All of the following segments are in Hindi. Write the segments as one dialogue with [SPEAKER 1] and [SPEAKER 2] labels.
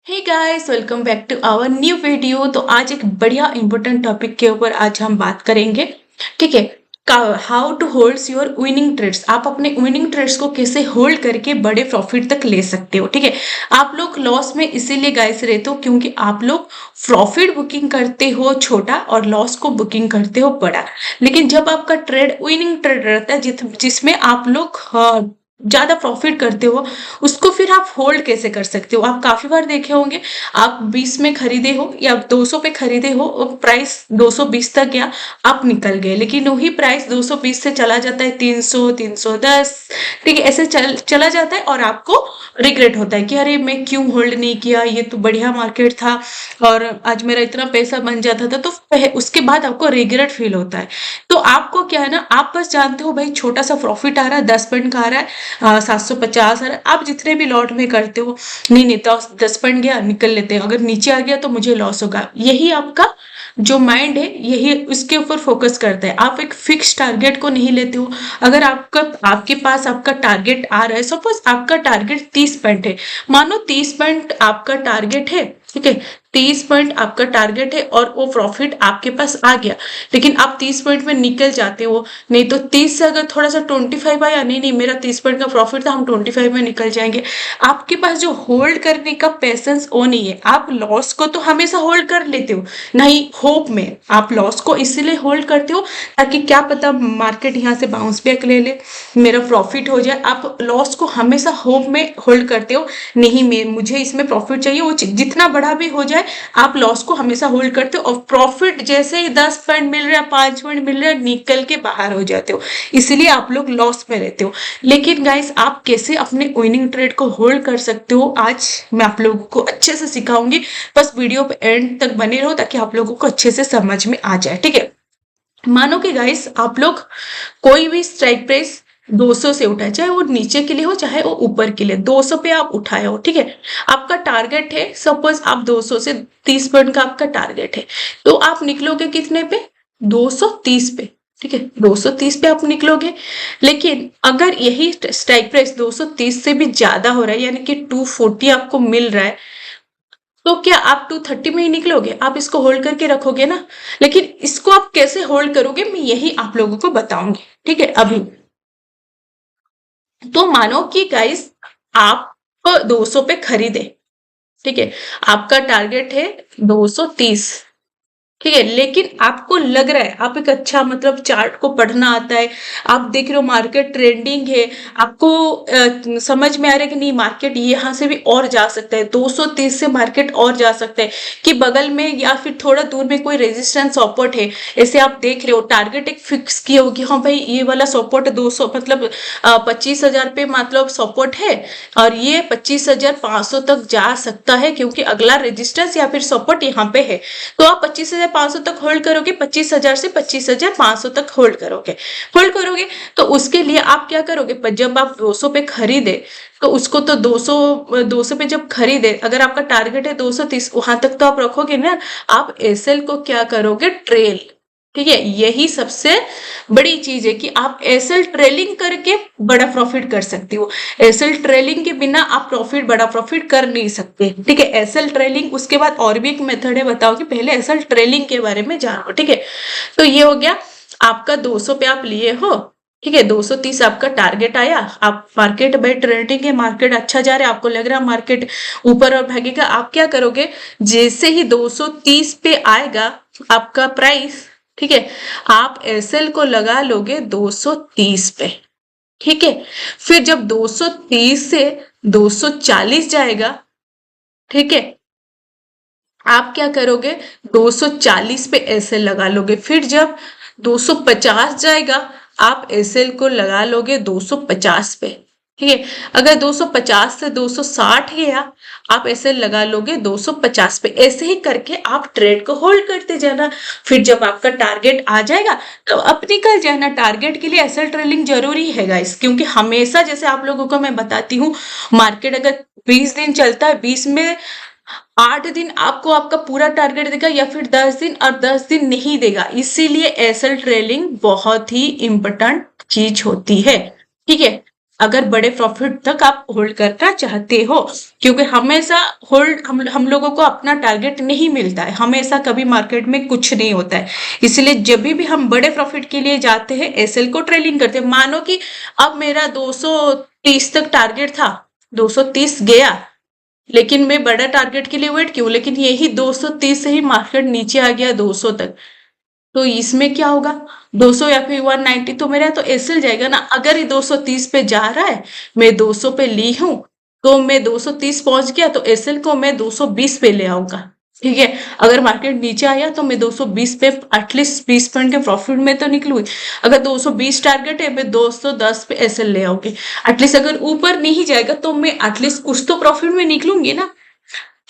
[SPEAKER 1] Hey guys, welcome back to our new video. तो आज एक बढ़िया इंपॉर्टेंट टॉपिक के ऊपर आज हम बात करेंगे। ठीक है, how to holds your winning trades. आप अपने विनिंग ट्रेड्स को कैसे होल्ड करके बड़े प्रॉफिट तक ले सकते हो। ठीक है, आप लोग लॉस में इसीलिए गाइस रहते हो क्योंकि आप लोग प्रॉफिट बुकिंग करते हो छोटा और लॉस को बुकिंग करते हो बड़ा। लेकिन जब आपका ट्रेड विनिंग ट्रेड रहता है जिसमें आप लोग ज्यादा प्रॉफिट करते हो, उसको फिर आप होल्ड कैसे कर सकते हो। आप काफी बार देखे होंगे, आप 20 में खरीदे हो या 200 पे खरीदे हो और प्राइस 220 तक गया, आप निकल गए। लेकिन वही प्राइस 220 से चला जाता है 300, 310। ठीक है, ऐसे चला जाता है और आपको रिग्रेट होता है कि अरे मैं क्यों होल्ड नहीं किया, ये तो बढ़िया मार्केट था और आज मेरा इतना पैसा बन जाता था। तो उसके बाद आपको रिग्रेट फील होता है। तो आपको क्या है ना, आप बस जानते हो भाई छोटा सा प्रॉफिट आ रहा है, 10 पॉइंट का आ रहा है, 750 आ रहा है। आप जितने भी लॉट में करते हो, नहीं नहीं तो 10 पॉइंट गया निकल लेते हैं, अगर नीचे आ गया तो मुझे लॉस होगा। यही आपका जो माइंड है यही उसके ऊपर फोकस करता है। आप एक फिक्स टारगेट को नहीं लेते हो। अगर आपके पास आपका टारगेट आ रहा है, सपोज आपका टारगेट 30 पॉइंट है, मानो 30 पॉइंट आपका टारगेट है। ठीक है, 30 पॉइंट आपका टारगेट है और वो प्रॉफिट आपके पास आ गया, लेकिन आप 30 पॉइंट में निकल जाते हो। नहीं तो 30 से अगर थोड़ा सा 25 आया, नहीं नहीं मेरा 30 पॉइंट का प्रॉफिट था, हम 25 में निकल जाएंगे। आपके पास जो होल्ड करने का पेशेंस वो नहीं है। आप लॉस को तो हमेशा होल्ड कर लेते हो, नहीं होप में आप लॉस को इसलिए होल्ड करते हो ताकि क्या पता मार्केट यहाँ से बाउंस बैक ले ले, मेरा प्रॉफिट हो जाए। आप लॉस को हमेशा होप में होल्ड करते हो, नहीं मुझे इसमें प्रॉफिट चाहिए, वो जितना बड़ा भी हो जाए आप लॉस को हमेशा होल्ड करते हो। और प्रॉफिट जैसे ही 10 पॉइंट मिल रहा है, 5 पॉइंट मिल रहा है, निकल के बाहर हो जाते हो। इसलिए आप लोग लॉस में रहते हो। लेकिन गाइस, आप कैसे अपने विनिंग ट्रेड को होल्ड कर सकते हो, आज मैं आप लोगों को अच्छे से सिखाऊंगी। बस वीडियो पे एंड तक बने रहो ताकि आप लोगों को अच्छे से समझ में आ जाए। ठीक है, मानो कि गाइस आप लोग कोई भी स्ट्राइक प्राइस 200 से उठाए, चाहे वो नीचे के लिए हो चाहे वो ऊपर के लिए, 200 पे आप उठाए हो। ठीक है, आपका टारगेट है, सपोज आप 200 से 30 पॉइंट का आपका टारगेट है, तो आप निकलोगे कितने पे? 230 पे। ठीक है, 230 पे आप निकलोगे। लेकिन अगर यही स्ट्राइक प्राइस 230 से भी ज्यादा हो रहा है, यानी कि 240 आपको मिल रहा है, तो क्या आप 230 में ही निकलोगे? आप इसको होल्ड करके रखोगे ना। लेकिन इसको आप कैसे होल्ड करोगे, मैं यही आप लोगों को बताऊंगी। ठीक है, अभी तो मानो कि गाइस आप 200 पे खरीदे। ठीक है, आपका टारगेट है 230। ठीक है, लेकिन आपको लग रहा है आप एक अच्छा मतलब चार्ट को पढ़ना आता है, आप देख रहे हो मार्केट ट्रेंडिंग है, आपको समझ में आ रहा है कि नहीं मार्केट यहाँ से भी और जा सकता है, 230 से मार्केट और जा सकता है कि बगल में या फिर थोड़ा दूर में कोई रेजिस्टेंस सपोर्ट है। ऐसे आप देख रहे हो, टारगेट एक फिक्स किया हो कि हाँ भाई ये वाला सपोर्ट 200 मतलब 25,000 पे मतलब सपोर्ट है और ये 25,500 तक जा सकता है क्योंकि अगला रेजिस्टेंस या फिर सपोर्ट यहाँ पे है। तो आप 25,500 तक होल्ड करोगे, 25,000 से 25,500 तक होल्ड करोगे। तो उसके लिए आप क्या करोगे, जब आप 200 पे खरीदे तो उसको तो 200 पे जब खरीदे, अगर आपका टारगेट है 230, वहां तक तो आप रखोगे ना। आप एसएल को क्या करोगे, ट्रेल। ठीक है, यही सबसे बड़ी चीज है कि आप एसएल ट्रेलिंग करके बड़ा प्रॉफिट कर सकते हो। एसएल ट्रेलिंग के बिना आप बड़ा प्रॉफिट कर नहीं सकते। ठीक है, एसएल ट्रेलिंग, उसके बाद और भी एक मेथड है, बताओ कि पहले एसएल ट्रेलिंग के बारे में जानो। ठीक है, तो ये हो गया आपका 200 पे आप लिए हो। ठीक है, 230 आपका टारगेट आया, आप मार्केट में ट्रेडिंग है, मार्केट अच्छा जा रहा है, आपको लग रहा है मार्केट ऊपर और भागेगा। आप क्या करोगे, जैसे ही 230 पे आएगा आपका प्राइस, ठीक है, आप एसएल को लगा लोगे 230 पे। ठीक है, फिर जब 230 से 240 जाएगा, ठीक है, आप क्या करोगे, 240 पे एसएल लगा लोगे। फिर जब 250 जाएगा, आप एसएल को लगा लोगे 250 पे। ठीक है, अगर 250 से 260 गया, आप एसएल लगा लोगे 250 पे। ऐसे ही करके आप ट्रेड को होल्ड करते जाना। फिर जब आपका टारगेट आ जाएगा तो अब निकल जाना। टारगेट के लिए एसएल ट्रेलिंग जरूरी है गाइस, क्योंकि हमेशा जैसे आप लोगों को मैं बताती हूँ, मार्केट अगर 20 दिन चलता है, 20 में 8 दिन आपको आपका पूरा टारगेट देगा या फिर 10 दिन, और 10 दिन नहीं देगा। इसीलिए एसएल ट्रेलिंग बहुत ही इंपॉर्टेंट चीज होती है। ठीक है, अगर बड़े प्रॉफिट तक आप होल्ड करना चाहते हो, क्योंकि हमेशा होल्ड हम लोगों को अपना टारगेट नहीं मिलता है, हमेशा कभी मार्केट में कुछ नहीं होता है। इसलिए जब भी हम बड़े प्रॉफिट के लिए जाते हैं एसएल को ट्रेलिंग करते हैं। मानो कि अब मेरा 230 तक टारगेट था, 230 गया, लेकिन मैं बड़ा टारगेट के लिए वेट क्यों, लेकिन यही 230 से ही मार्केट नीचे आ गया 200 तक, तो इसमें क्या होगा, 200 या फिर 190 तो मेरा तो एसएल जाएगा ना। अगर ये 230 पे जा रहा है, मैं 200 पे ली हूं, तो मैं 230 पहुंच गया, तो एसएल को मैं 220 पे ले आऊंगा। ठीक है, अगर मार्केट नीचे आया तो मैं 220 पे एटलीस्ट 20 पॉइंट के प्रॉफिट में तो निकलूंगी। अगर 220 टारगेट है, मैं 210 पे एसएल ले आऊंगी। एटलीस्ट अगर ऊपर नहीं जाएगा तो मैं एटलीस्ट कुछ तो प्रॉफिट में निकलूंगी ना।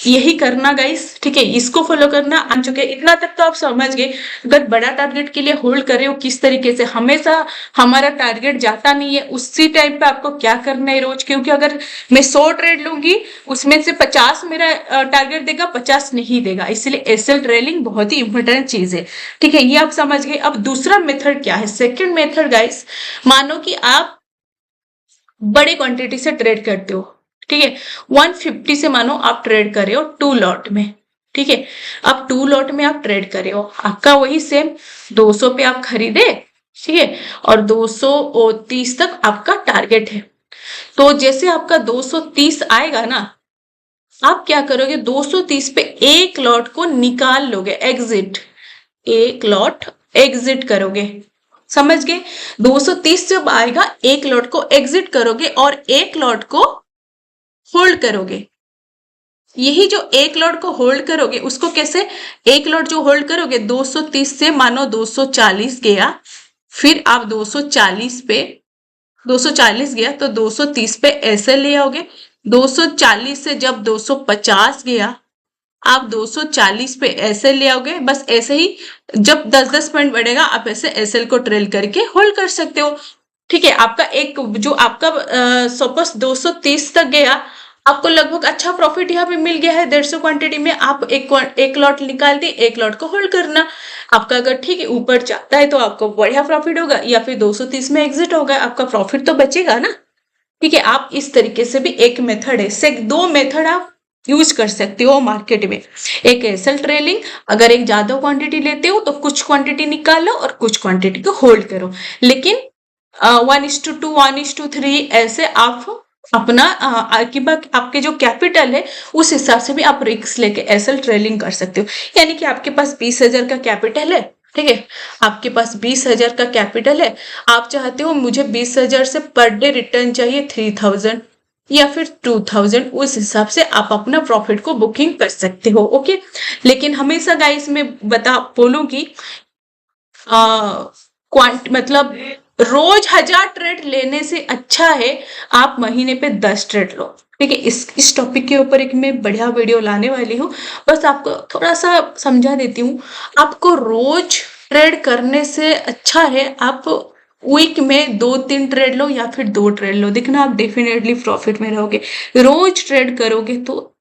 [SPEAKER 1] यही करना गाइस, ठीक है, इसको फॉलो करना। आ चुके इतना तक तो आप समझ गए। अगर बड़ा टारगेट के लिए होल्ड कर रहे हो किस तरीके से, हमेशा हमारा टारगेट जाता नहीं है, उसी टाइम पे आपको क्या करना है रोज, क्योंकि अगर मैं 100 ट्रेड लूंगी उसमें से 50 मेरा टारगेट देगा, 50 नहीं देगा। इसलिए एसएल ट्रेलिंग बहुत ही इंपॉर्टेंट चीज है। ठीक है, ये आप समझ गए। अब दूसरा मेथड क्या है, सेकेंड मेथड गाइस, मानो कि आप बड़ी क्वांटिटी से ट्रेड करते हो। ठीक है, 150 से मानो आप ट्रेड कर रहे हो 2 लॉट में। ठीक है, अब 2 लॉट में आप ट्रेड कर रहे हो, आपका वही सेम 200 पे आप खरीदे, ठीक है, और 230 तक आपका टारगेट है। तो जैसे आपका 230 आएगा ना, आप क्या करोगे, 230 पे एक लॉट को निकाल लोगे, एग्जिट, एक लॉट एग्जिट करोगे। समझ गए, 230 जब आएगा एक लॉट को एग्जिट करोगे और एक लॉट को होल्ड करोगे। यही जो एक लॉट को होल्ड करोगे उसको कैसे, एक लॉट जो होल्ड करोगे 230 से मानो 240 गया, फिर आप 240 पे 240 गया तो 230 पे ऐसे ले आओगे। 240 से जब 250 गया, आप 240 पे ऐसे ले आओगे। बस ऐसे ही जब 10-10 पॉइंट बढ़ेगा आप ऐसे एसएल को ट्रेल करके होल्ड कर सकते हो। ठीक है, आपका एक जो आपका सपोज 230 तक गया, आपको लगभग अच्छा प्रॉफिट यहाँ पे मिल गया है 150 क्वांटिटी में। आप एक लॉट निकाल दी, एक लॉट को होल्ड करना। आपका अगर ठीक है ऊपर जाता है तो आपको बढ़िया प्रॉफिट होगा, या फिर 230 में एग्जिट होगा, आपका प्रॉफिट तो बचेगा ना। ठीक है, आप इस तरीके से भी एक मेथड है, से 2 मेथड आप यूज कर सकते हो मार्केट में। एक एसएल ट्रेलिंग, अगर एक ज्यादा क्वांटिटी लेते हो तो कुछ क्वांटिटी निकालो और कुछ क्वांटिटी को होल्ड करो, लेकिन 1:2 1:3 ऐसे आप अपना आपके जो कैपिटल है उस हिसाब से भी आप रिस्क लेके एसएल ट्रेलिंग कर सकते हो। यानी कि आपके पास 20,000 का कैपिटल है, ठीक है, आपके पास 20,000 का कैपिटल है, आप चाहते हो मुझे 20,000 से पर डे रिटर्न चाहिए 3,000 या फिर 2,000, उस हिसाब से आप अपना प्रॉफिट को बुकिंग कर सकते हो। ओके, लेकिन हमेशा गाइस मैं बोलूंगी मतलब रोज 1000 ट्रेड लेने से अच्छा है आप महीने पे 10 ट्रेड लो। ठीक है, इस टॉपिक के ऊपर एक मैं बढ़िया वीडियो लाने वाली हूँ, बस आपको थोड़ा सा समझा देती हूँ। आपको रोज ट्रेड करने से अच्छा है आप वीक में 2-3 ट्रेड लो या फिर 2 ट्रेड लो, देखना आप डेफिनेटली प्रॉफिट में रहोगे। रोज ट्रेड करोगे तो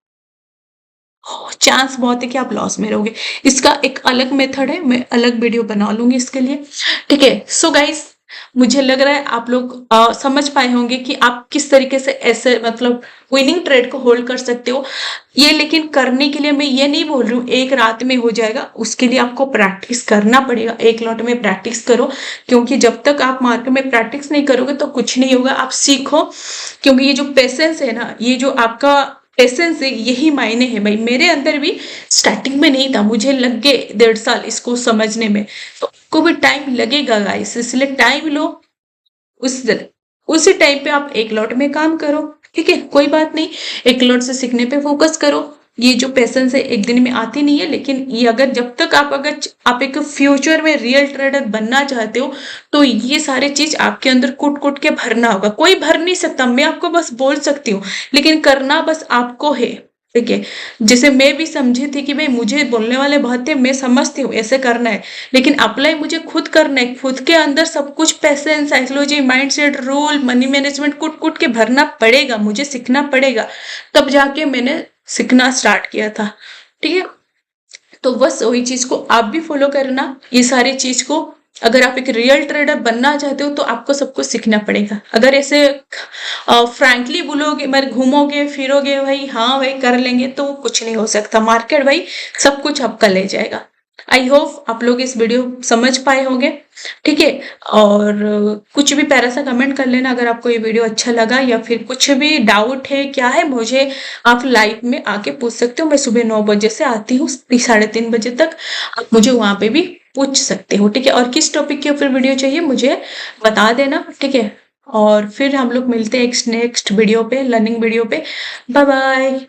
[SPEAKER 1] चांस बहुत है कि आप लॉस में रहोगे। इसका एक अलग मेथड है, मैं अलग वीडियो बना लूंगी इसके लिए। ठीक है, सो गाइस मुझे लग रहा है आप लोग समझ पाए होंगे कि आप किस तरीके से ऐसे मतलब विनिंग ट्रेड को होल्ड कर सकते हो। ये लेकिन करने के लिए मैं ये नहीं बोल रही हूँ एक रात में हो जाएगा, उसके लिए आपको प्रैक्टिस करना पड़ेगा। एक लॉट में प्रैक्टिस करो, क्योंकि जब तक आप मार्केट में प्रैक्टिस नहीं करोगे तो कुछ नहीं होगा। आप सीखो, क्योंकि ये जो पेशेंस है ना, ये जो आपका पेशेंस है, यही मायने है भाई। मेरे अंदर भी स्टार्टिंग में नहीं था, मुझे लग गए 1.5 साल इसको समझने में, तो आपको भी टाइम लगेगा गाइस, इसलिए टाइम लो। उसी टाइम पे आप एक लॉट में काम करो, ठीक है, कोई बात नहीं, एक लॉट से सीखने पे फोकस करो। ये जो पैसेंस है एक दिन में आती नहीं है, लेकिन ये अगर जब तक अगर आप एक फ्यूचर में रियल ट्रेडर बनना चाहते हो तो ये सारे चीज आपके अंदर कूट कूट के भरना होगा। कोई भर नहीं सकता, मैं आपको बस बोल सकती हूँ, लेकिन करना बस आपको है। ठीक है, जैसे मैं भी समझी थी कि भाई मुझे बोलने वाले बहुत थे, मैं समझती हूँ ऐसे करना है, लेकिन अप्लाई मुझे खुद करना है। खुद के अंदर सब कुछ patience, psychology, mindset, rule, money management कूट कूट के भरना पड़ेगा, मुझे सीखना पड़ेगा, तब जाके मैंने सीखना स्टार्ट किया था। ठीक है, तो बस वही चीज को आप भी फॉलो करना, ये सारी चीज को अगर आप एक रियल ट्रेडर बनना चाहते हो तो आपको सब कुछ सीखना पड़ेगा। अगर ऐसे फ्रैंकली बोलोगे, मगर घूमोगे फिरोगे भाई हाँ भाई कर लेंगे, तो कुछ नहीं हो सकता। मार्केट भाई सब कुछ आपका ले जाएगा। आई होप आप लोग इस वीडियो समझ पाए होंगे, ठीक है। और कुछ भी प्यारा सा कमेंट कर लेना अगर आपको ये वीडियो अच्छा लगा, या फिर कुछ भी डाउट है क्या है, मुझे आप लाइव में आके पूछ सकते हो। मैं सुबह 9 बजे से आती हूँ 3:30 बजे तक, आप मुझे वहां पे भी पूछ सकते हो, ठीक है। और किस टॉपिक के ऊपर वीडियो चाहिए मुझे बता देना, ठीक है। और फिर हम लोग मिलते हैं नेक्स्ट वीडियो पे, लर्निंग वीडियो पे। Bye bye.